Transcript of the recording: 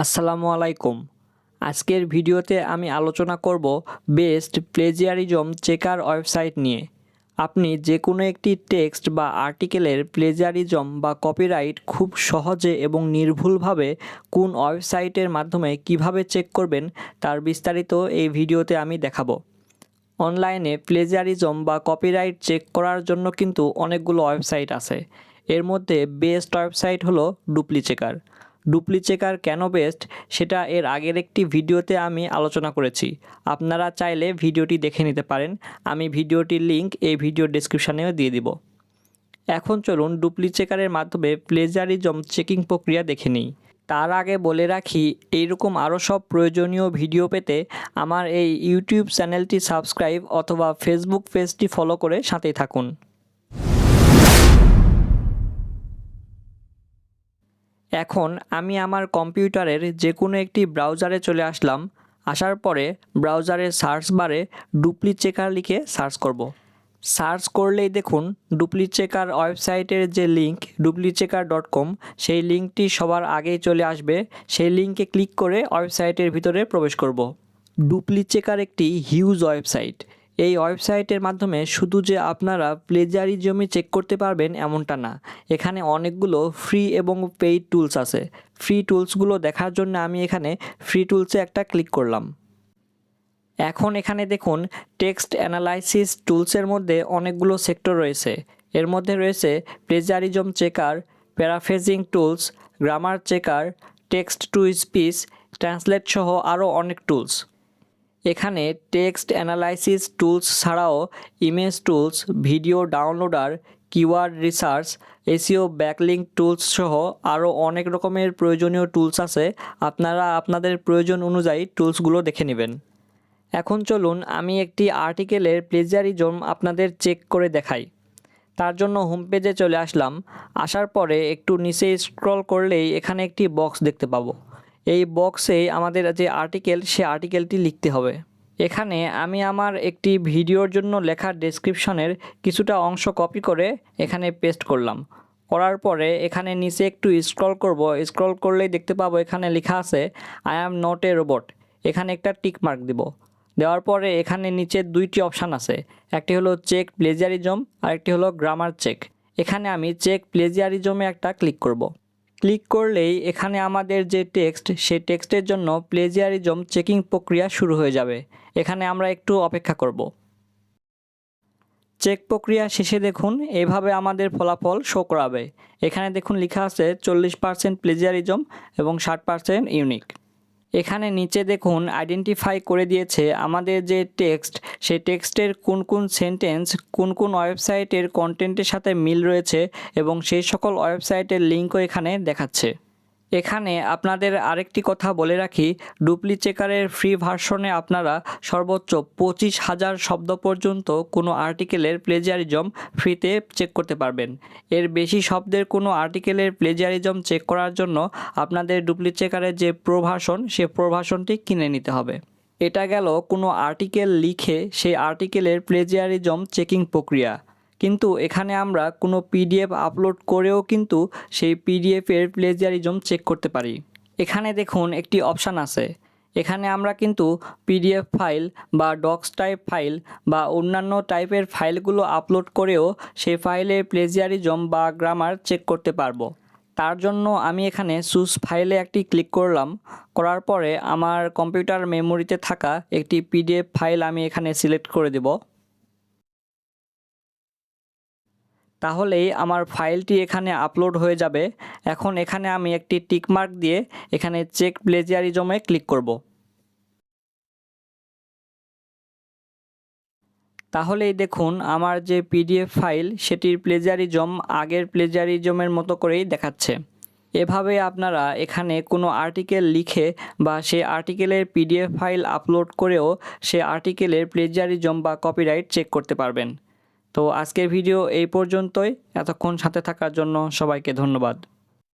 আসসালামু আলাইকুম। আজকের ভিডিওতে আমি আলোচনা করব বেস্ট প্লেজিয়ারিজম চেকার ওয়েবসাইট নিয়ে। আপনি যে কোনো একটি টেক্সট বা আর্টিকেলের প্লেজিয়ারিজম বা কপিরাইট খুব সহজে এবং নির্ভুলভাবে কোন ওয়েবসাইটের মাধ্যমে কিভাবে চেক করবেন তার বিস্তারিত এই ভিডিওতে আমি দেখাবো। অনলাইনে প্লেজিয়ারিজম বা কপিরাইট চেক করার জন্য কিন্তু অনেকগুলো ওয়েবসাইট আছে। এর মধ্যে বেস্ট ওয়েবসাইট হলো ডুপ্লিচেকার। ডুপ্লিচেকার কেন বেস্ট সেটা এর আগের একটি ভিডিওতে আমি আলোচনা করেছি। আপনারা চাইলে ভিডিওটি দেখে নিতে পারেন। আমি ভিডিওটির লিংক এই ভিডিও ডেসক্রিপশানেও দিয়ে দিব। এখন চলুন ডুপ্লিচেকারের মাধ্যমে প্লেজারিজম চেকিং প্রক্রিয়া দেখে নিই। তার আগে বলে রাখি, এইরকম আরও সব প্রয়োজনীয় ভিডিও পেতে আমার এই ইউটিউব চ্যানেলটি সাবস্ক্রাইব অথবা ফেসবুক পেজটি ফলো করে সাথেই থাকুন। এখন আমি আমার কম্পিউটারের যে কোনো একটি ব্রাউজারে চলে আসলাম। আসার পরে ব্রাউজারের সার্চ বারে ডুপ্লিচেকার লিখে সার্চ করব। সার্চ করলেই দেখুন ডুপ্লিচেকার ওয়েবসাইটের যে লিঙ্ক duplichecker.com সেই লিঙ্কটি সবার আগেই চলে আসবে। সেই লিঙ্কে ক্লিক করে ওয়েবসাইটের ভিতরে প্রবেশ করব। ডুপ্লিচেকার একটি হিউজ ওয়েবসাইট। এই ওয়েবসাইটের মাধ্যমে শুধু যে আপনারা প্লেজারিজমই চেক করতে পারবেন এমনটা না, এখানে অনেকগুলো ফ্রি এবং পেইড টুলস আছে। ফ্রি টুলসগুলো দেখার জন্য আমি এখানে ফ্রি টুলসে একটা ক্লিক করলাম। এখন এখানে দেখুন টেক্সট অ্যানালাইসিস টুলসের মধ্যে অনেকগুলো সেক্টর রয়েছে। এর মধ্যে রয়েছে plagiarism checker, paraphrasing tools, grammar checker, text to speech, translate সহ আরও অনেক টুলস। এখানে টেক্সট অ্যানালাইসিস টুলস ছাড়াও image tools, video downloader, keyword research, SEO backlink tools সহ আরও অনেক রকমের প্রয়োজনীয় টুলস আছে। আপনারা আপনাদের প্রয়োজন অনুযায়ী টুলসগুলো দেখে নেবেন। এখন চলুন আমি একটি আর্টিকেলের প্লেজারিজম আপনাদের চেক করে দেখাই। তার জন্য হোম পেজে চলে আসলাম। আসার পরে একটু নিচে স্ক্রল করলেই এখানে একটি বক্স দেখতে পাবো। এই বক্সে আমাদের যে আর্টিকেল সে আর্টিকেলটি লিখতে হবে। এখানে আমি আমার একটি ভিডিওর জন্য লেখা ডেসক্রিপশনের কিছুটা অংশ কপি করে এখানে পেস্ট করলাম। করার পরে এখানে নিচে একটু স্ক্রল করব। স্ক্রল করলেই দেখতে পাবো এখানে লেখা আছে I am not a robot. এখানে একটা টিক মার্ক দিব। দেওয়ার পরে এখানে নিচে দুইটি অপশান আছে, একটি হলো চেক প্লেজিয়ারিজম আর একটি হলো গ্রামার চেক। এখানে আমি চেক প্লেজিয়ারিজমে একটা ক্লিক করব। ক্লিক করলেই এখানে আমাদের যে টেক্সট সেই টেক্সটের জন্য প্লেজিয়ারিজম চেকিং প্রক্রিয়া শুরু হয়ে যাবে। এখানে আমরা একটু অপেক্ষা করব। চেক প্রক্রিয়া শেষে দেখুন এভাবে আমাদের ফলাফল শো করাবে। এখানে দেখুন লেখা আছে 40% প্লেজিয়ারিজম এবং 60% ইউনিক। এখানে নিচে দেখুন আইডেন্টিফাই করে দিয়েছে আমাদের যে টেক্সট সেই টেক্সটের কোন কোন সেন্টেন্স কোন কোন ওয়েবসাইটের কন্টেন্টের সাথে মিল রয়েছে এবং সেই সকল ওয়েবসাইটের লিঙ্কও এখানে দেখাচ্ছে। এখানে আপনাদের আরেকটি কথা বলে রাখি, ডুপ্লিচেকারের ফ্রি ভার্সনে আপনারা সর্বোচ্চ 25,000 শব্দ পর্যন্ত কোনো আর্টিকেলের প্লেজিয়ারিজম ফ্রিতে চেক করতে পারবেন। এর বেশি শব্দের কোনো আর্টিকেলের প্লেজিয়ারিজম চেক করার জন্য আপনাদের ডুপ্লিচেকারের যে প্রো ভার্সন সে প্রো ভার্সনটি কিনে নিতে হবে। এটা গেল কোনো আর্টিকেল লিখে সেই আর্টিকেলের প্লেজিয়ারিজম চেকিং প্রক্রিয়া। কিন্তু এখানে আমরা কোনো পিডিএফ আপলোড করেও কিন্তু সেই পিডিএফের প্লেজিয়ারিজম চেক করতে পারি। এখানে দেখুন একটি অপশান আছে। এখানে আমরা কিন্তু পিডিএফ ফাইল বা ডক্স টাইপ ফাইল বা অন্যান্য টাইপের ফাইলগুলো আপলোড করেও সেই ফাইলের প্লেজিয়ারিজম বা গ্রামার চেক করতে পারবো। তার জন্য আমি এখানে চুজ ফাইলে একটি ক্লিক করলাম। করার পরে আমার কম্পিউটার মেমোরিতে থাকা একটি পিডিএফ ফাইল আমি এখানে সিলেক্ট করে দেব। তাহলেই আমার ফাইলটি এখানে আপলোড হয়ে যাবে। এখন এখানে আমি একটি টিকমার্ক দিয়ে এখানে চেক প্লেজিয়ারিজমে ক্লিক করব। তাহলেই দেখুন আমার যে পিডিএফ ফাইল সেটির প্লেজিয়ারিজম আগের প্লেজিয়ারিজমের মতো করেই দেখাচ্ছে। এভাবে আপনারা এখানে কোনো আর্টিকেল লিখে বা সেই আর্টিকেলের পিডিএফ ফাইল আপলোড করেও সে আর্টিকেলের প্লেজিয়ারিজম বা কপিরাইট চেক করতে পারবেন। তো আজকের ভিডিও এই পর্যন্তই। এতক্ষণ সাথে থাকার জন্য সবাইকে ধন্যবাদ।